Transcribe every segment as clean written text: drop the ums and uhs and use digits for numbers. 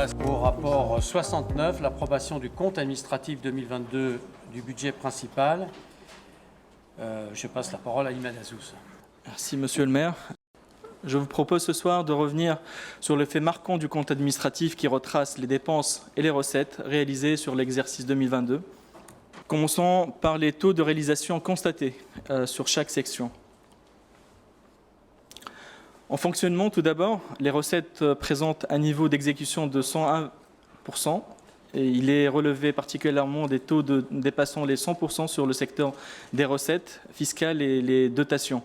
passe au rapport 69, l'approbation du compte administratif 2022 du budget principal. Je passe la parole à Imad Azouz. Merci Monsieur le maire. Je vous propose ce soir de revenir sur le fait marquant du compte administratif qui retrace les dépenses et les recettes réalisées sur l'exercice 2022. Commençons par les taux de réalisation constatés sur chaque section. En fonctionnement, tout d'abord, les recettes présentent un niveau d'exécution de 101%. Et il est relevé particulièrement des taux dépassant les 100% sur le secteur des recettes fiscales et les dotations.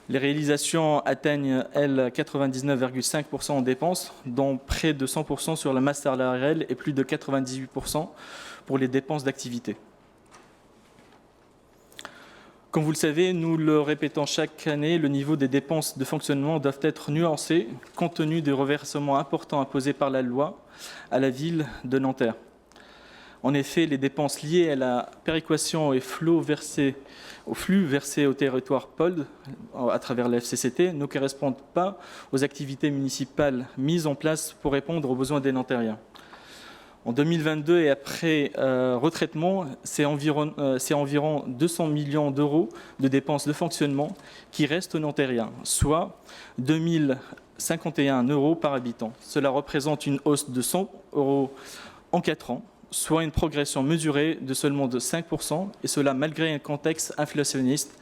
Les réalisations atteignent, elles, 99,5% en dépenses, dont près de 100% sur la masse salariale et plus de 98% pour les dépenses d'activité. Comme vous le savez, nous le répétons chaque année, le niveau des dépenses de fonctionnement doit être nuancé compte tenu des reversements importants imposés par la loi à la ville de Nanterre. En effet, les dépenses liées à la péréquation et flux versés au territoire POLD à travers la FCCT ne correspondent pas aux activités municipales mises en place pour répondre aux besoins des Nantériens. En 2022 et après retraitement, c'est environ 200 millions d'euros de dépenses de fonctionnement qui restent aux Nantériens, soit 2051 € par habitant. Cela représente une hausse de 100 € en 4 ans, soit une progression mesurée de seulement de 5%, et cela malgré un contexte inflationniste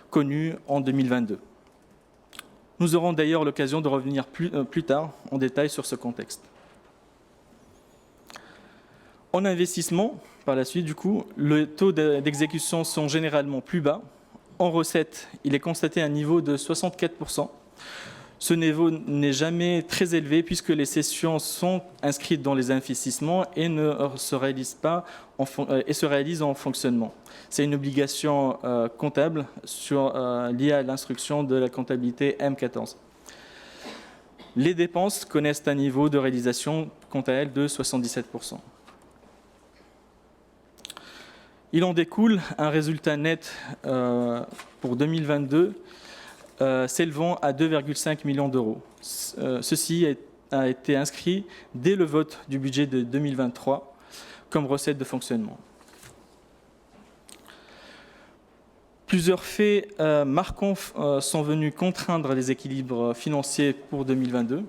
connu en 2022. Nous aurons d'ailleurs l'occasion de revenir plus tard en détail sur ce contexte. En investissement, par la suite, les taux d'exécution sont généralement plus bas. En recettes, il est constaté un niveau de 64%. Ce niveau n'est jamais très élevé puisque les cessions sont inscrites dans les investissements et se réalisent en fonctionnement. C'est une obligation comptable liée à l'instruction de la comptabilité M14. Les dépenses connaissent un niveau de réalisation, quant à elles, de 77%. Il en découle un résultat net pour 2022 s'élevant à 2,5 millions d'euros. Ceci a été inscrit dès le vote du budget de 2023 comme recette de fonctionnement. Plusieurs faits marquants sont venus contraindre les équilibres financiers pour 2022.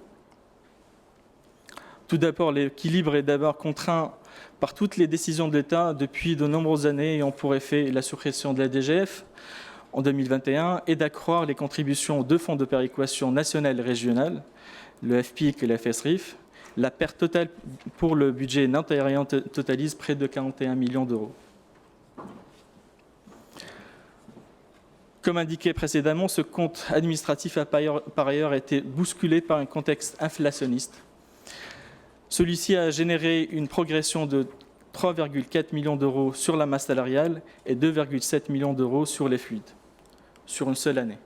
Tout d'abord, l'équilibre est d'abord contraint par toutes les décisions de l'État depuis de nombreuses années ayant pour effet la suppression de la DGF en 2021 et d'accroître les contributions aux deux fonds de péréquation nationale et régionale, le FPIC et le FSRIF. La perte totale pour le budget nantérien totalise près de 41 millions d'euros. Comme indiqué précédemment, ce compte administratif a par ailleurs été bousculé par un contexte inflationniste. Celui-ci a généré une progression de 3,4 millions d'euros sur la masse salariale et 2,7 millions d'euros sur les fluides, sur une seule année.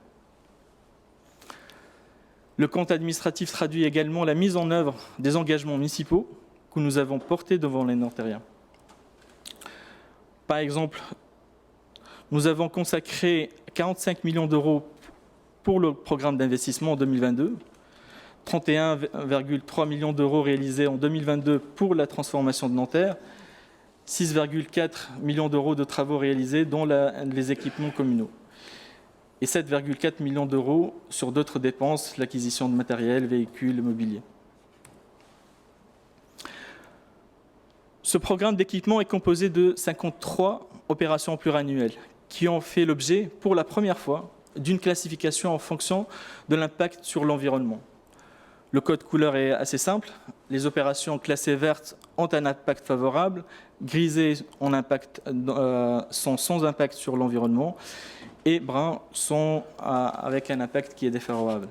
Le compte administratif traduit également la mise en œuvre des engagements municipaux que nous avons portés devant les Nantériens. Par exemple, nous avons consacré 45 millions d'euros pour le programme d'investissement en 2022, 31,3 millions d'euros réalisés en 2022 pour la transformation de Nanterre, 6,4 millions d'euros de travaux réalisés dont les équipements communaux et 7,4 millions d'euros sur d'autres dépenses, l'acquisition de matériel, véhicules, mobilier. Ce programme d'équipement est composé de 53 opérations pluriannuelles qui ont fait l'objet pour la première fois d'une classification en fonction de l'impact sur l'environnement. Le code couleur est assez simple. Les opérations classées vertes ont un impact favorable, grisées sont sans impact sur l'environnement et bruns sont avec un impact qui est défavorable.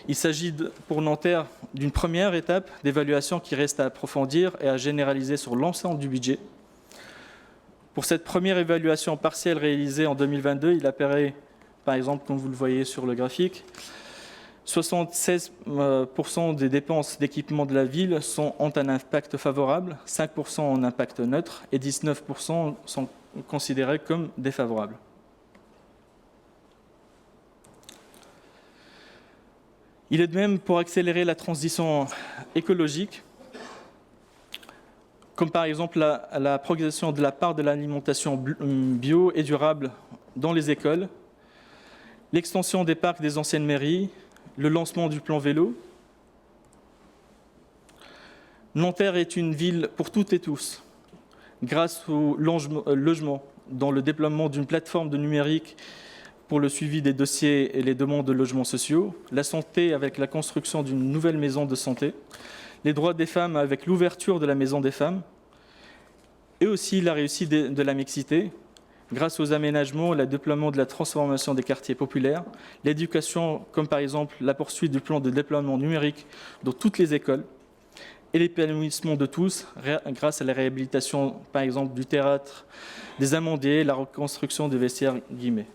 Il s'agit pour Nanterre d'une première étape d'évaluation qui reste à approfondir et à généraliser sur l'ensemble du budget. Pour cette première évaluation partielle réalisée en 2022, il apparaît, par exemple, comme vous le voyez sur le graphique, 76% des dépenses d'équipement de la ville ont un impact favorable, 5% ont un impact neutre et 19% sont considérés comme défavorables. Il est de même pour accélérer la transition écologique. comme par exemple la progression de la part de l'alimentation bio et durable dans les écoles, l'extension des parcs des anciennes mairies, le lancement du plan vélo. Nanterre est une ville pour toutes et tous, grâce au logement, dans le déploiement d'une plateforme de numérique pour le suivi des dossiers et les demandes de logements sociaux, la santé avec la construction d'une nouvelle maison de santé, les droits des femmes avec l'ouverture de la maison des femmes, et aussi la réussite de la mixité, grâce aux aménagements, le déploiement de la transformation des quartiers populaires, l'éducation, comme par exemple la poursuite du plan de déploiement numérique dans toutes les écoles, et l'épanouissement de tous grâce à la réhabilitation, par exemple, du théâtre, des amandiers, la reconstruction des vestiaires guillemets.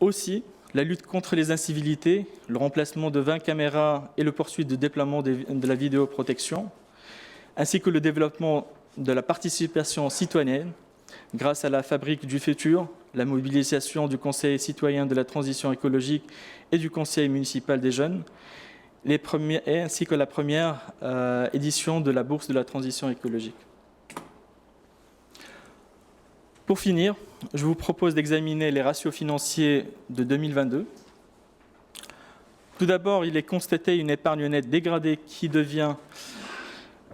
Aussi, la lutte contre les incivilités, le remplacement de 20 caméras et le poursuite du déploiement de la vidéoprotection, ainsi que le développement de la participation citoyenne grâce à la Fabrique du futur, la mobilisation du Conseil citoyen de la transition écologique et du Conseil municipal des jeunes, ainsi que la première édition de la Bourse de la transition écologique. Pour finir, je vous propose d'examiner les ratios financiers de 2022. Tout d'abord, il est constaté une épargne nette dégradée qui devient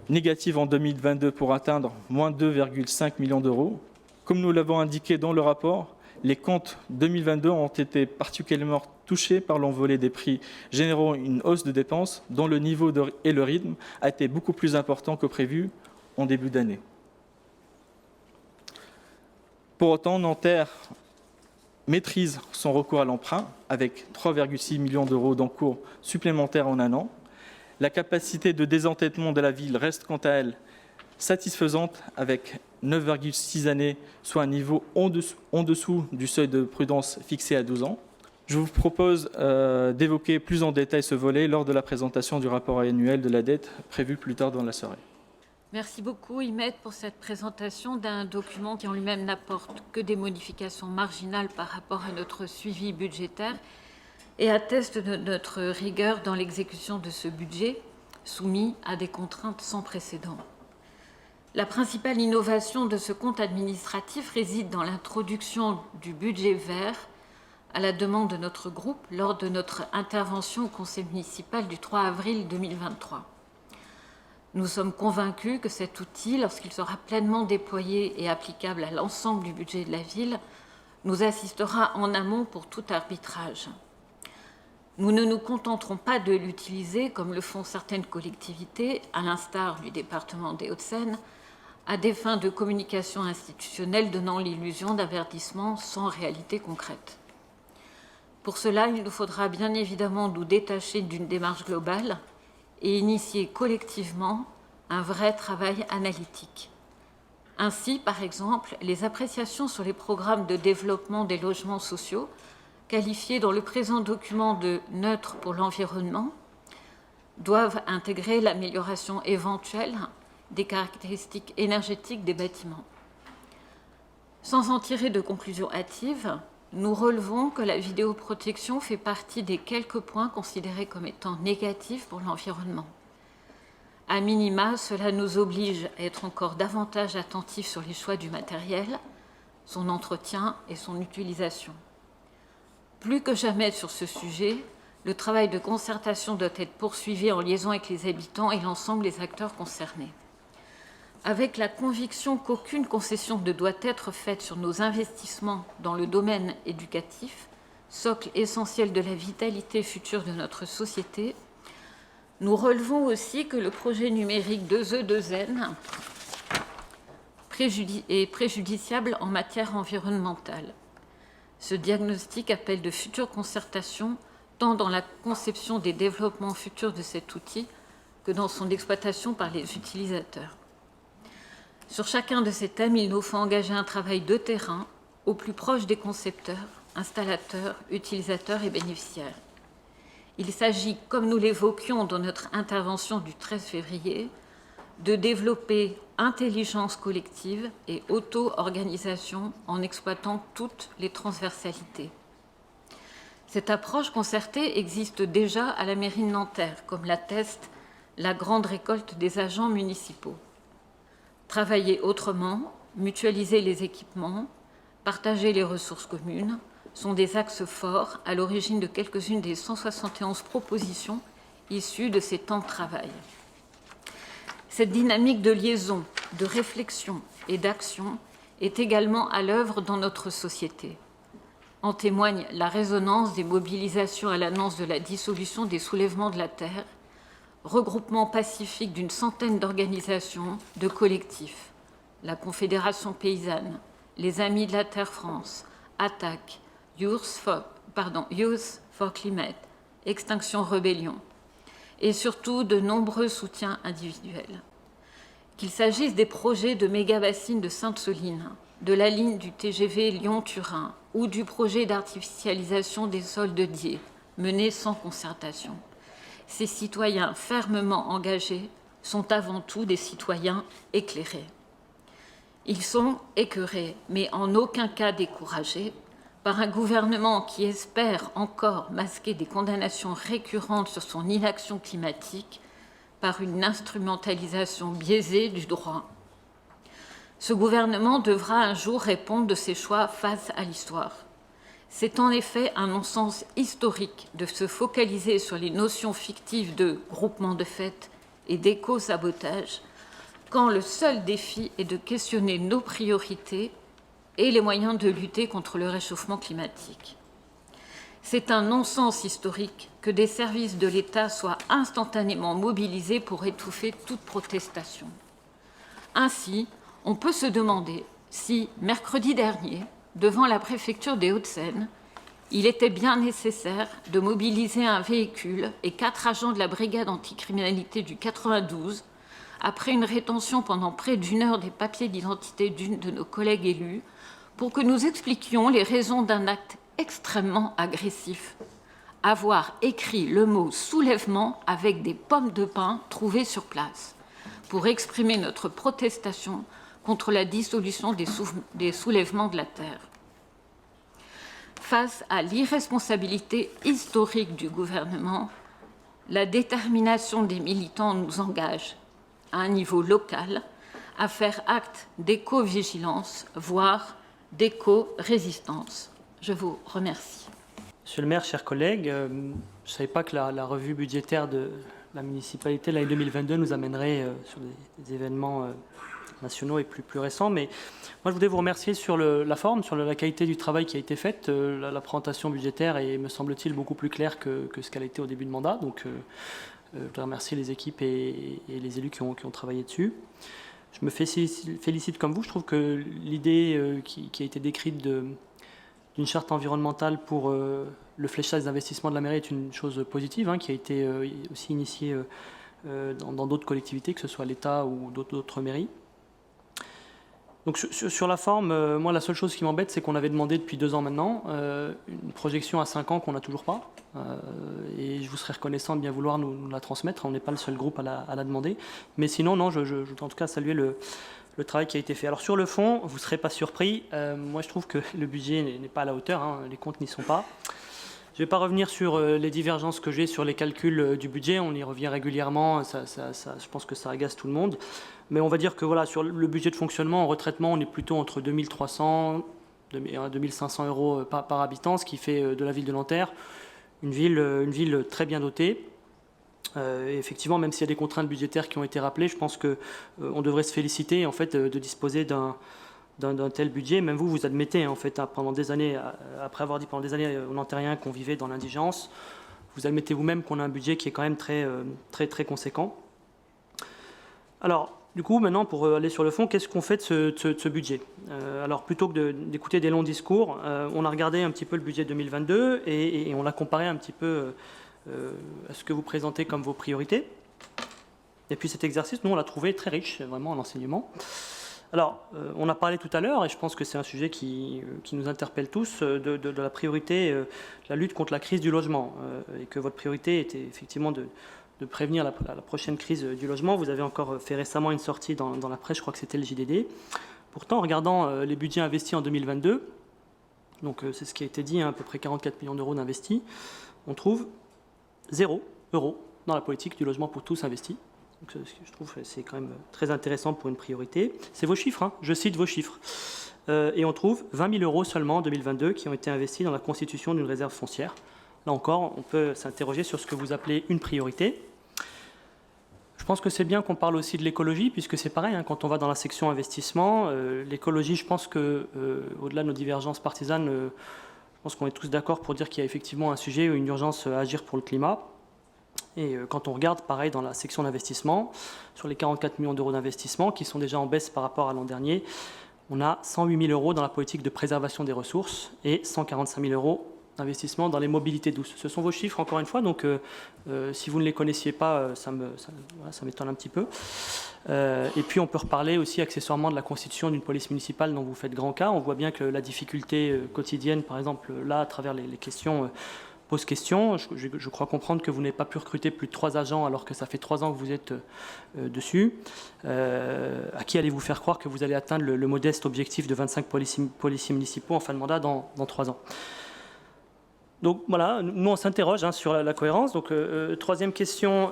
négative en 2022 pour atteindre moins 2,5 millions d'euros. Comme nous l'avons indiqué dans le rapport, les comptes 2022 ont été particulièrement touchés par l'envolée des prix, générant une hausse de dépenses dont le niveau et le rythme a été beaucoup plus important que prévu en début d'année. Pour autant, Nanterre maîtrise son recours à l'emprunt avec 3,6 millions d'euros d'encours supplémentaires en un an. La capacité de désendettement de la ville reste quant à elle satisfaisante avec 9,6 années, soit un niveau en dessous du seuil de prudence fixé à 12 ans. Je vous propose d'évoquer plus en détail ce volet lors de la présentation du rapport annuel de la dette prévu plus tard dans la soirée. Merci beaucoup, Imed, pour cette présentation d'un document qui en lui-même n'apporte que des modifications marginales par rapport à notre suivi budgétaire et atteste de notre rigueur dans l'exécution de ce budget soumis à des contraintes sans précédent. La principale innovation de ce compte administratif réside dans l'introduction du budget vert à la demande de notre groupe lors de notre intervention au Conseil municipal du 3 avril 2023. Nous sommes convaincus que cet outil, lorsqu'il sera pleinement déployé et applicable à l'ensemble du budget de la ville, nous assistera en amont pour tout arbitrage. Nous ne nous contenterons pas de l'utiliser, comme le font certaines collectivités, à l'instar du département des Hauts-de-Seine, à des fins de communication institutionnelle donnant l'illusion d'avertissement sans réalité concrète. Pour cela, il nous faudra bien évidemment nous détacher d'une démarche globale et initier collectivement un vrai travail analytique. Ainsi, par exemple, les appréciations sur les programmes de développement des logements sociaux, qualifiés dans le présent document de neutres pour l'environnement, doivent intégrer l'amélioration éventuelle des caractéristiques énergétiques des bâtiments. Sans en tirer de conclusions hâtives, nous relevons que la vidéoprotection fait partie des quelques points considérés comme étant négatifs pour l'environnement. À minima, cela nous oblige à être encore davantage attentifs sur les choix du matériel, son entretien et son utilisation. Plus que jamais sur ce sujet, le travail de concertation doit être poursuivi en liaison avec les habitants et l'ensemble des acteurs concernés. Avec la conviction qu'aucune concession ne doit être faite sur nos investissements dans le domaine éducatif, socle essentiel de la vitalité future de notre société, nous relevons aussi que le projet numérique 2E2N est préjudiciable en matière environnementale. Ce diagnostic appelle de futures concertations, tant dans la conception des développements futurs de cet outil que dans son exploitation par les utilisateurs. Sur chacun de ces thèmes, il nous faut engager un travail de terrain au plus proche des concepteurs, installateurs, utilisateurs et bénéficiaires. Il s'agit, comme nous l'évoquions dans notre intervention du 13 février, de développer intelligence collective et auto-organisation en exploitant toutes les transversalités. Cette approche concertée existe déjà à la mairie de Nanterre, comme l'atteste la grande récolte des agents municipaux. Travailler autrement, mutualiser les équipements, partager les ressources communes sont des axes forts à l'origine de quelques-unes des 171 propositions issues de ces temps de travail. Cette dynamique de liaison, de réflexion et d'action est également à l'œuvre dans notre société. En témoigne la résonance des mobilisations à l'annonce de la dissolution des soulèvements de la terre, regroupement pacifique d'une centaine d'organisations, de collectifs, la Confédération paysanne, les Amis de la Terre France, Attaque, Youth for Climate, Extinction Rebellion, et surtout de nombreux soutiens individuels. Qu'il s'agisse des projets de méga-bassines de Sainte-Soline, de la ligne du TGV Lyon-Turin ou du projet d'artificialisation des sols de Die, mené sans concertation. Ces citoyens fermement engagés sont avant tout des citoyens éclairés. Ils sont écœurés, mais en aucun cas découragés, par un gouvernement qui espère encore masquer des condamnations récurrentes sur son inaction climatique par une instrumentalisation biaisée du droit. Ce gouvernement devra un jour répondre de ses choix face à l'histoire. C'est en effet un non-sens historique de se focaliser sur les notions fictives de groupement de fait et d'éco-sabotage, quand le seul défi est de questionner nos priorités et les moyens de lutter contre le réchauffement climatique. C'est un non-sens historique que des services de l'État soient instantanément mobilisés pour étouffer toute protestation. Ainsi, on peut se demander si, mercredi dernier, devant la préfecture des Hauts-de-Seine, il était bien nécessaire de mobiliser un véhicule et 4 agents de la brigade anticriminalité du 92 après une rétention pendant près d'1 heure des papiers d'identité d'une de nos collègues élus pour que nous expliquions les raisons d'un acte extrêmement agressif. Avoir écrit le mot « soulèvement » avec des pommes de pin trouvées sur place pour exprimer notre protestation contre la dissolution des soulèvements de la terre. Face à l'irresponsabilité historique du gouvernement, la détermination des militants nous engage, à un niveau local, à faire acte d'éco-vigilance, voire d'éco-résistance. Je vous remercie. Monsieur le maire, chers collègues, je ne savais pas que la revue budgétaire de la municipalité l'année 2022 nous amènerait sur des événements nationaux et plus récents. Mais moi, je voudrais vous remercier sur la forme, sur la qualité du travail qui a été fait. La présentation budgétaire est, me semble-t-il, beaucoup plus claire que ce qu'elle a été au début de mandat. Donc, je voudrais remercier les équipes et les élus qui ont travaillé dessus. Je me félicite comme vous. Je trouve que l'idée qui a été décrite d'une charte environnementale pour le fléchage des investissements de la mairie est une chose positive, qui a été aussi initiée dans d'autres collectivités, que ce soit l'État ou d'autres mairies. Donc sur la forme, moi la seule chose qui m'embête, c'est qu'on avait demandé depuis 2 ans maintenant une projection à 5 ans qu'on n'a toujours pas. Et je vous serais reconnaissant de bien vouloir nous la transmettre. On n'est pas le seul groupe à la demander. Mais sinon, non, je voudrais en tout cas saluer le travail qui a été fait. Alors sur le fond, vous ne serez pas surpris. Moi, je trouve que le budget n'est pas à la hauteur. Les comptes n'y sont pas. Je ne vais pas revenir sur les divergences que j'ai sur les calculs du budget. On y revient régulièrement. Je pense que ça agace tout le monde. Mais on va dire que voilà, sur le budget de fonctionnement, en retraitement, on est plutôt entre 2300 et 2500 euros par habitant, ce qui fait de la ville de Nanterre une ville très bien dotée. Et effectivement, même s'il y a des contraintes budgétaires qui ont été rappelées, je pense qu'on devrait se féliciter en fait, de disposer d'un tel budget. Même vous admettez, en fait, pendant des années, après avoir dit pendant des années aux Nantériens qu'on vivait dans l'indigence, vous admettez vous-même qu'on a un budget qui est quand même très conséquent. Alors, du coup, maintenant, pour aller sur le fond, qu'est-ce qu'on fait de ce budget ? Alors, plutôt que d'écouter des longs discours, on a regardé un petit peu le budget 2022 et on l'a comparé un petit peu à ce que vous présentez comme vos priorités. Et puis cet exercice, nous, on l'a trouvé très riche, vraiment, en enseignement. Alors, on a parlé tout à l'heure, et je pense que c'est un sujet qui nous interpelle tous, de la priorité, la lutte contre la crise du logement, et que votre priorité était effectivement de prévenir la prochaine crise du logement. Vous avez encore fait récemment une sortie dans la presse, je crois que c'était le JDD. Pourtant, en regardant les budgets investis en 2022, donc c'est ce qui a été dit, à peu près 44 millions d'euros d'investis, on trouve 0 euros dans la politique du logement pour tous investie. Donc, je trouve que c'est quand même très intéressant pour une priorité. C'est vos chiffres, hein, je cite vos chiffres. Et on trouve 20 000 euros seulement en 2022 qui ont été investis dans la constitution d'une réserve foncière. Là encore, on peut s'interroger sur ce que vous appelez une priorité. Je pense que c'est bien qu'on parle aussi de l'écologie, puisque c'est pareil, hein, quand on va dans la section investissement, l'écologie, je pense que, au-delà de nos divergences partisanes, je pense qu'on est tous d'accord pour dire qu'il y a effectivement un sujet, une urgence à agir pour le climat. Et quand on regarde, pareil, dans la section d'investissement, sur les 44 millions d'euros d'investissement, qui sont déjà en baisse par rapport à l'an dernier, on a 108 000 euros dans la politique de préservation des ressources et 145 000 euros d'investissement dans les mobilités douces. Ce sont vos chiffres, encore une fois, donc si vous ne les connaissiez pas, ça m'étonne un petit peu. Et puis on peut reparler aussi accessoirement de la constitution d'une police municipale dont vous faites grand cas. On voit bien que la difficulté quotidienne, par exemple, là, à travers les questions, pose question. Je crois comprendre que vous n'avez pas pu recruter plus de 3 agents alors que ça fait 3 ans que vous êtes dessus. À qui allez-vous faire croire que vous allez atteindre le modeste objectif de 25 policiers municipaux en fin de mandat dans 3 ans? Donc voilà, nous on s'interroge sur la cohérence. Donc troisième question,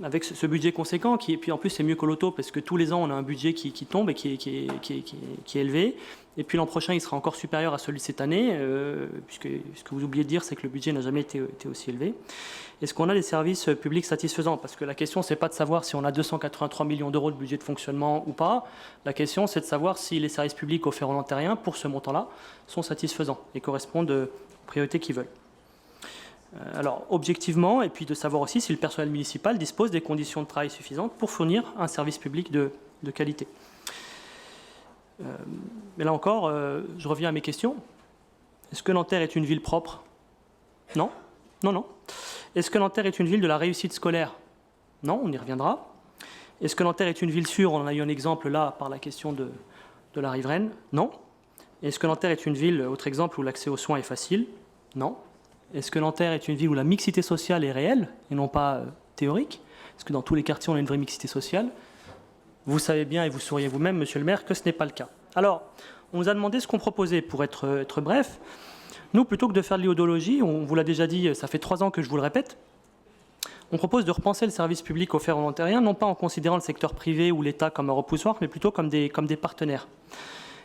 avec ce budget conséquent, et puis en plus c'est mieux que l'auto parce que tous les ans on a un budget qui tombe et qui est élevé. Et puis l'an prochain il sera encore supérieur à celui de cette année, puisque ce que vous oubliez de dire c'est que le budget n'a jamais été aussi élevé. Est-ce qu'on a des services publics satisfaisants? Parce que la question c'est pas de savoir si on a 283 millions d'euros de budget de fonctionnement ou pas. La question c'est de savoir si les services publics offerts aux Lantériens pour ce montant-là sont satisfaisants et correspondent aux priorités qu'ils veulent. Alors, objectivement, et puis de savoir aussi si le personnel municipal dispose des conditions de travail suffisantes pour fournir un service public de qualité. Mais là encore, je reviens à mes questions. Est-ce que Nanterre est une ville propre? Non. Non. Est-ce que Nanterre est une ville de la réussite scolaire? Non, on y reviendra. Est-ce que Nanterre est une ville sûre? On en a eu un exemple là par la question de la riveraine. Non. Est-ce que Nanterre est une ville, autre exemple, où l'accès aux soins est facile? Non. Est-ce que Nanterre est une ville où la mixité sociale est réelle et non pas théorique? Est-ce que dans tous les quartiers on a une vraie mixité sociale? Vous savez bien et vous souriez vous-même, monsieur le maire, que ce n'est pas le cas. Alors, on nous a demandé ce qu'on proposait pour être bref. Nous, plutôt que de faire de l'idéologie, on vous l'a déjà dit, ça fait 3 ans que je vous le répète, on propose de repenser le service public offert aux Lantériens, non pas en considérant le secteur privé ou l'État comme un repoussoir, mais plutôt comme des partenaires.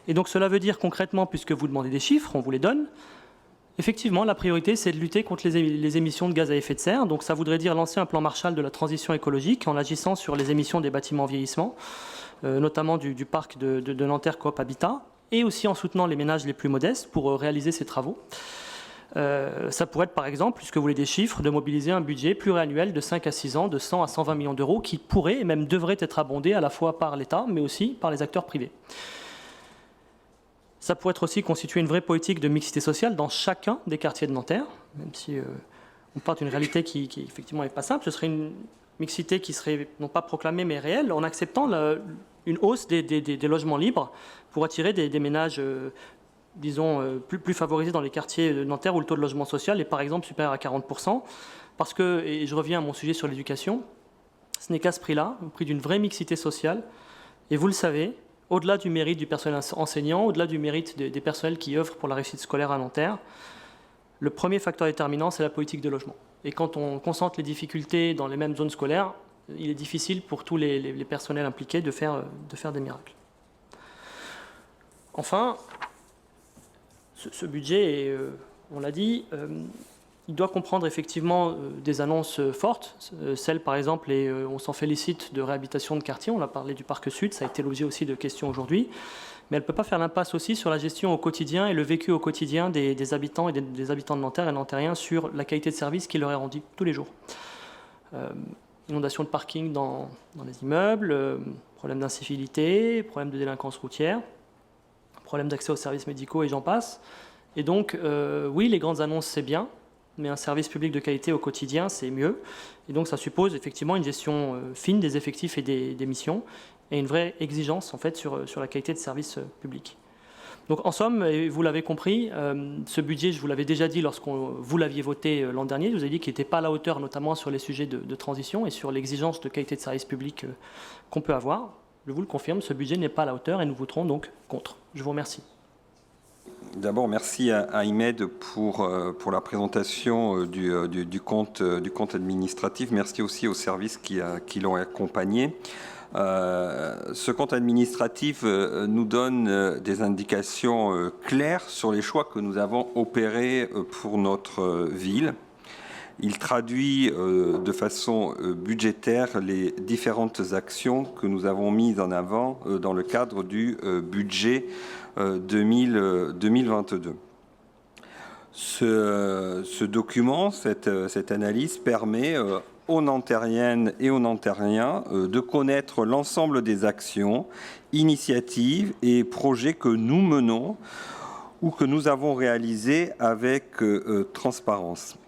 Et donc cela veut dire concrètement, puisque vous demandez des chiffres, on vous les donne. Effectivement, la priorité, c'est de lutter contre les émissions de gaz à effet de serre. Donc ça voudrait dire lancer un plan Marshall de la transition écologique en agissant sur les émissions des bâtiments vieillissants, notamment du parc de Nanterre Coop Habitat, et aussi en soutenant les ménages les plus modestes pour réaliser ces travaux. Ça pourrait être, par exemple, puisque vous voulez des chiffres, de mobiliser un budget pluriannuel de 5 à 6 ans de 100 à 120 millions d'euros qui pourrait et même devrait être abondé à la fois par l'État, mais aussi par les acteurs privés. Ça pourrait être aussi constituer une vraie politique de mixité sociale dans chacun des quartiers de Nanterre, même si on part d'une réalité qui effectivement n'est pas simple. Ce serait une mixité qui serait non pas proclamée mais réelle, en acceptant une hausse des logements libres pour attirer des ménages, disons, plus favorisés dans les quartiers de Nanterre où le taux de logement social est par exemple supérieur à 40%. Parce que, et je reviens à mon sujet sur l'éducation, ce n'est qu'à ce prix-là, au prix d'une vraie mixité sociale, et vous le savez, au-delà du mérite du personnel enseignant, au-delà du mérite des personnels qui œuvrent pour la réussite scolaire à Nanterre, le premier facteur déterminant, c'est la politique de logement. Et quand on concentre les difficultés dans les mêmes zones scolaires, il est difficile pour tous les personnels impliqués de faire des miracles. Enfin, ce budget, on l'a dit, il doit comprendre effectivement des annonces fortes, celles par exemple, et on s'en félicite, de réhabilitation de quartier, on a parlé du Parc Sud, ça a été l'objet aussi de questions aujourd'hui, mais elle ne peut pas faire l'impasse aussi sur la gestion au quotidien et le vécu au quotidien des habitants et des habitants de Nanterre et nantériens sur la qualité de service qui leur est rendue tous les jours. Inondation de parking dans les immeubles, problème d'incivilité, problème de délinquance routière, problème d'accès aux services médicaux et j'en passe. Et donc, oui, les grandes annonces, c'est bien, mais un service public de qualité au quotidien, c'est mieux. Et donc, ça suppose effectivement une gestion fine des effectifs et des missions, et une vraie exigence, en fait, sur la qualité de service public. Donc, en somme, et vous l'avez compris, ce budget, je vous l'avais déjà dit lorsque vous l'aviez voté l'an dernier, je vous ai dit qu'il n'était pas à la hauteur, notamment sur les sujets de transition et sur l'exigence de qualité de service public qu'on peut avoir. Je vous le confirme, ce budget n'est pas à la hauteur et nous voterons donc contre. Je vous remercie. D'abord, merci à IMED pour la présentation du compte administratif. Merci aussi aux services qui l'ont accompagné. Ce compte administratif nous donne des indications claires sur les choix que nous avons opérés pour notre ville. Il traduit de façon budgétaire les différentes actions que nous avons mises en avant dans le cadre du budget 2022. Ce document, cette analyse permet aux Nantériennes et aux Nantériens de connaître l'ensemble des actions, initiatives et projets que nous menons ou que nous avons réalisés avec transparence.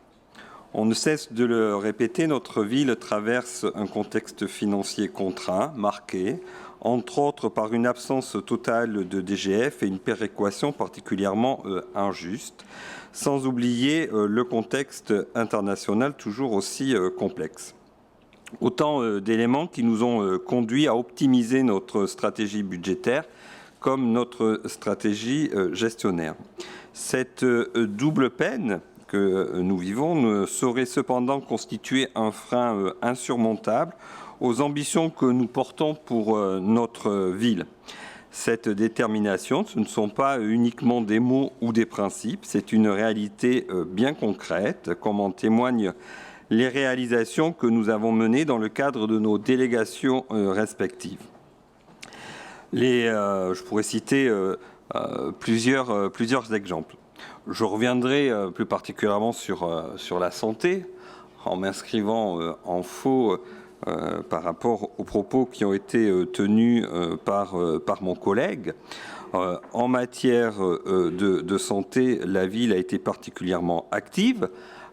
On ne cesse de le répéter, notre ville traverse un contexte financier contraint, marqué, entre autres par une absence totale de DGF et une péréquation particulièrement injuste, sans oublier le contexte international toujours aussi complexe. Autant d'éléments qui nous ont conduits à optimiser notre stratégie budgétaire comme notre stratégie gestionnaire. Cette double peine que nous vivons ne saurait cependant constituer un frein insurmontable aux ambitions que nous portons pour notre ville. Cette détermination, ce ne sont pas uniquement des mots ou des principes, c'est une réalité bien concrète, comme en témoignent les réalisations que nous avons menées dans le cadre de nos délégations respectives. Je pourrais citer plusieurs exemples. Je reviendrai plus particulièrement sur la santé, en m'inscrivant en faux par rapport aux propos qui ont été tenus par mon collègue. En matière de santé, la ville a été particulièrement active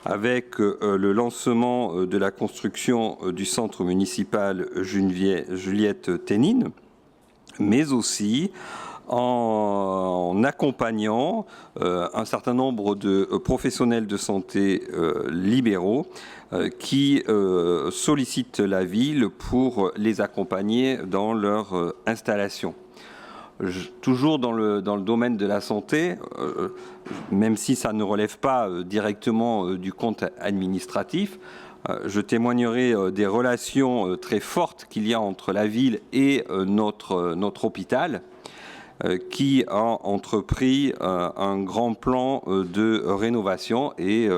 avec le lancement de la construction du centre municipal Juliette Thénine, mais aussi en accompagnant un certain nombre de professionnels de santé libéraux qui sollicitent la ville pour les accompagner dans leur installation. Toujours dans le domaine de la santé, même si ça ne relève pas directement du compte administratif, je témoignerai des relations très fortes qu'il y a entre la ville et notre hôpital, qui a entrepris un grand plan de rénovation. Et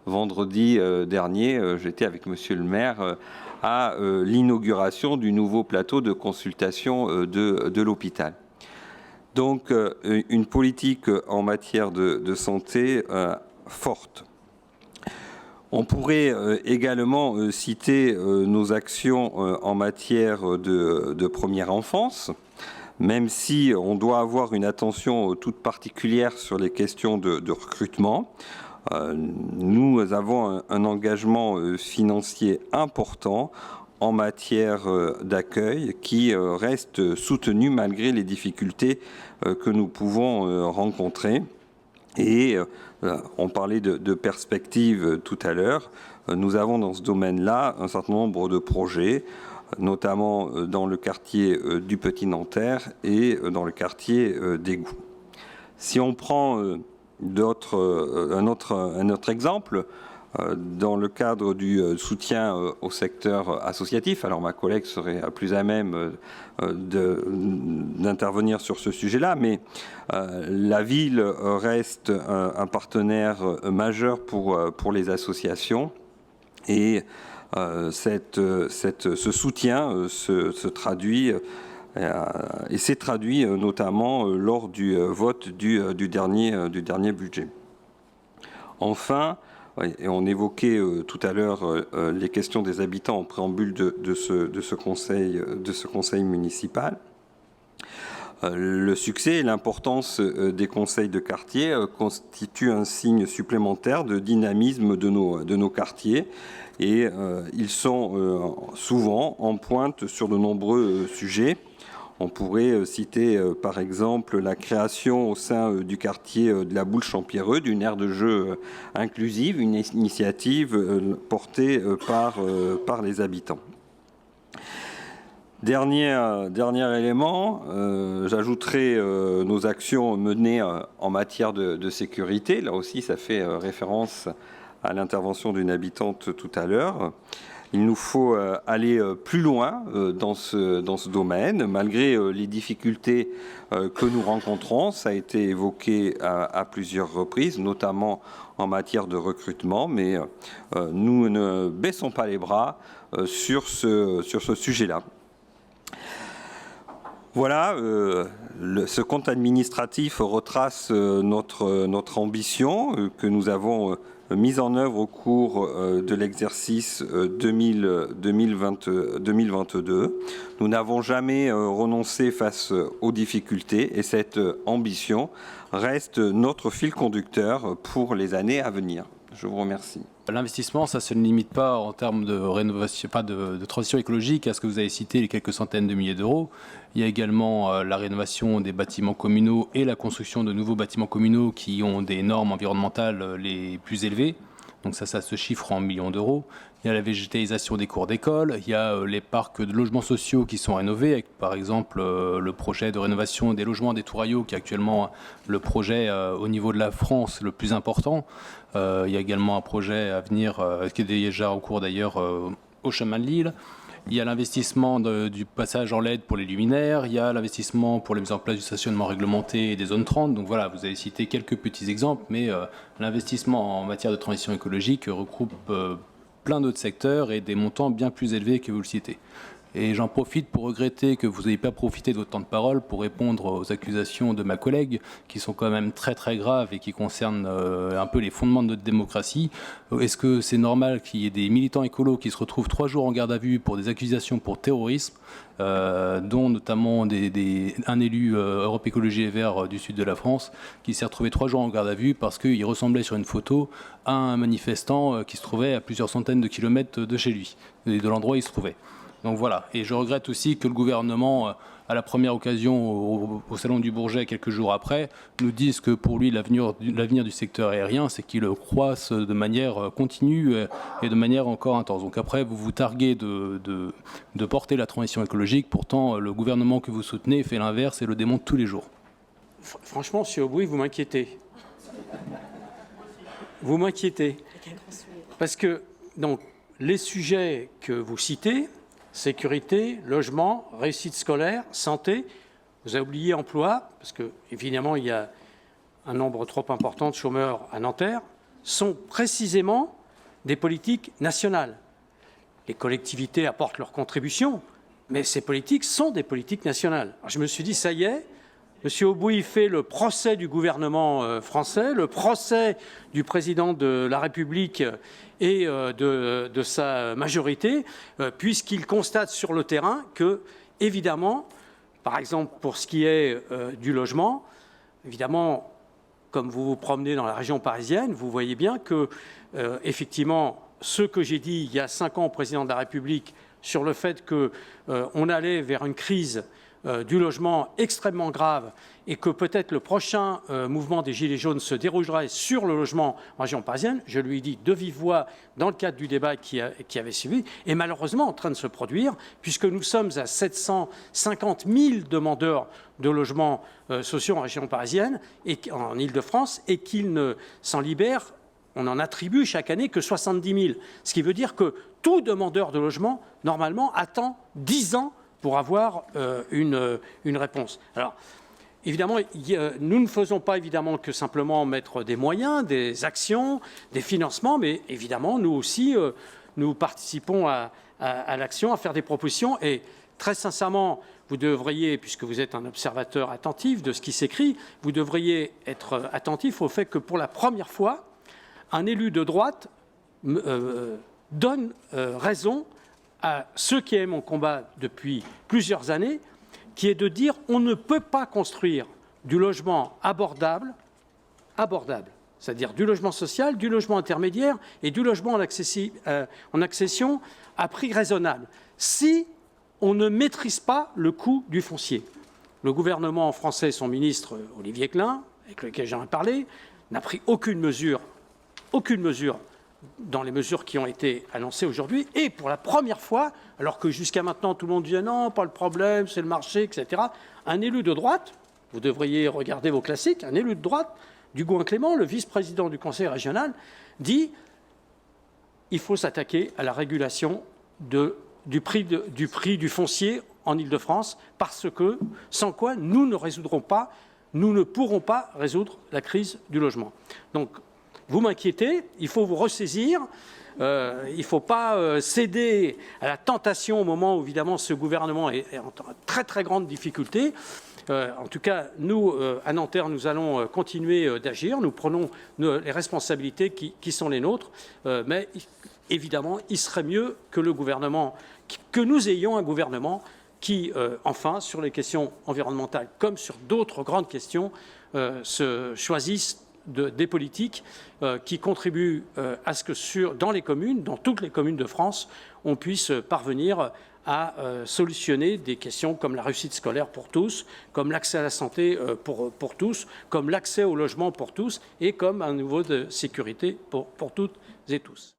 vendredi dernier, j'étais avec monsieur le maire à l'inauguration du nouveau plateau de consultation de l'hôpital. Donc une politique en matière de santé forte. On pourrait également citer nos actions en matière de première enfance, même si on doit avoir une attention toute particulière sur les questions de recrutement. Nous avons un engagement financier important en matière d'accueil qui reste soutenu malgré les difficultés que nous pouvons rencontrer. Et on parlait de perspectives tout à l'heure. Nous avons dans ce domaine-là un certain nombre de projets, notamment dans le quartier du Petit Nanterre et dans le quartier d'Égout. Si on prend un autre exemple, dans le cadre du soutien au secteur associatif, alors ma collègue serait plus à même d'intervenir sur ce sujet-là, mais la ville reste un partenaire majeur pour les associations, et ce soutien se traduit et s'est traduit notamment lors du vote du dernier budget. Enfin, et on évoquait tout à l'heure les questions des habitants en préambule de ce conseil municipal. Le succès et l'importance des conseils de quartier constituent un signe supplémentaire de dynamisme de nos quartiers, et ils sont souvent en pointe sur de nombreux sujets. On pourrait citer par exemple la création au sein du quartier de la Boule-Champierreux d'une aire de jeu inclusive, une initiative portée par les habitants. Dernier élément, j'ajouterai nos actions menées en matière de sécurité. Là aussi, ça fait référence à l'intervention d'une habitante tout à l'heure. Il nous faut aller plus loin dans ce domaine, malgré les difficultés que nous rencontrons. Ça a été évoqué à plusieurs reprises, notamment en matière de recrutement, mais nous ne baissons pas les bras sur ce sujet-là. Voilà, ce compte administratif retrace notre ambition que nous avons mise en œuvre au cours de l'exercice 2022. Nous n'avons jamais renoncé face aux difficultés et cette ambition reste notre fil conducteur pour les années à venir. Je vous remercie. L'investissement, ça ne se limite pas en termes de rénovation, pas de transition écologique à ce que vous avez cité, les quelques centaines de milliers d'euros. Il y a également la rénovation des bâtiments communaux et la construction de nouveaux bâtiments communaux qui ont des normes environnementales les plus élevées. Donc ça se chiffre en millions d'euros. Il y a la végétalisation des cours d'école, il y a les parcs de logements sociaux qui sont rénovés, avec par exemple le projet de rénovation des logements des Touraillots, qui est actuellement le projet au niveau de la France le plus important. Il y a également un projet à venir, qui est déjà en cours d'ailleurs, au chemin de Lille. Il y a l'investissement du passage en LED pour les luminaires, il y a l'investissement pour la mise en place du stationnement réglementé et des zones 30. Donc voilà, vous avez cité quelques petits exemples, mais l'investissement en matière de transition écologique regroupe plein d'autres secteurs et des montants bien plus élevés que vous le citez. Et j'en profite pour regretter que vous n'ayez pas profité de votre temps de parole pour répondre aux accusations de ma collègue, qui sont quand même très très graves et qui concernent un peu les fondements de notre démocratie. Est-ce que c'est normal qu'il y ait des militants écolos qui se retrouvent 3 jours en garde à vue pour des accusations pour terrorisme, dont notamment un élu Europe Écologie et Verts du sud de la France, qui s'est retrouvé 3 jours en garde à vue parce qu'il ressemblait sur une photo à un manifestant qui se trouvait à plusieurs centaines de kilomètres de chez lui, et de l'endroit où il se trouvait. Donc voilà, et je regrette aussi que le gouvernement, à la première occasion au Salon du Bourget, quelques jours après, nous dise que pour lui l'avenir du secteur aérien, c'est qu'il croisse de manière continue et de manière encore intense. Donc après, vous vous targuez de porter la transition écologique, pourtant le gouvernement que vous soutenez fait l'inverse et le démontre tous les jours. Franchement, M. Aubry, vous m'inquiétez. Vous m'inquiétez. Parce que, donc, les sujets que vous citez, sécurité, logement, réussite scolaire, santé. Vous avez oublié emploi, parce que évidemment il y a un nombre trop important de chômeurs à Nanterre, sont précisément des politiques nationales. Les collectivités apportent leur contribution, mais ces politiques sont des politiques nationales. Alors je me suis dit, ça y est, M. Aubry fait le procès du gouvernement français, le procès du président de la République et de sa majorité, puisqu'il constate sur le terrain que, évidemment, par exemple pour ce qui est du logement, évidemment, comme vous vous promenez dans la région parisienne, vous voyez bien que, effectivement, ce que j'ai dit il y a 5 ans au président de la République sur le fait qu'on allait vers une crise du logement extrêmement grave et que peut-être le prochain mouvement des Gilets jaunes se déroulerait sur le logement en région parisienne, je lui ai dit de vive voix dans le cadre du débat qui avait suivi, et malheureusement en train de se produire, puisque nous sommes à 750 000 demandeurs de logements sociaux en région parisienne et en Île-de-France, et qu'ils ne s'en libèrent, on en attribue chaque année que 70 000. Ce qui veut dire que tout demandeur de logement, normalement, attend 10 ans pour avoir une réponse. Alors, évidemment, nous ne faisons pas évidemment que simplement mettre des moyens, des actions, des financements, mais évidemment, nous aussi, nous participons à l'action, à faire des propositions. Et très sincèrement, vous devriez, puisque vous êtes un observateur attentif de ce qui s'écrit, vous devriez être attentif au fait que pour la première fois, un élu de droite donne raison à ceux qui aiment mon combat depuis plusieurs années, qui est de dire on ne peut pas construire du logement abordable, c'est-à-dire du logement social, du logement intermédiaire et du logement en accession à prix raisonnable, si on ne maîtrise pas le coût du foncier. Le gouvernement français, son ministre Olivier Klein, avec lequel j'en ai parlé, n'a pris aucune mesure dans les mesures qui ont été annoncées aujourd'hui, et pour la première fois, alors que jusqu'à maintenant tout le monde disait non, pas le problème, c'est le marché, etc., un élu de droite, vous devriez regarder vos classiques, un élu de droite, Dugouin-Clément, le vice-président du conseil régional, dit il faut s'attaquer à la régulation du prix du foncier en Île-de-France, parce que sans quoi nous ne pourrons pas résoudre la crise du logement. Donc, vous m'inquiétez, il faut vous ressaisir, il ne faut pas céder à la tentation au moment où, évidemment, ce gouvernement est en très, très grande difficulté. En tout cas, nous, à Nanterre, nous allons continuer d'agir. Nous prenons les responsabilités qui sont les nôtres. Mais évidemment, il serait mieux que le gouvernement, que nous ayons un gouvernement qui, enfin, sur les questions environnementales comme sur d'autres grandes questions, se choisissent des politiques qui contribuent à ce que dans les communes, dans toutes les communes de France, on puisse parvenir à solutionner des questions comme la réussite scolaire pour tous, comme l'accès à la santé pour tous, comme l'accès au logement pour tous et comme un niveau de sécurité pour toutes et tous.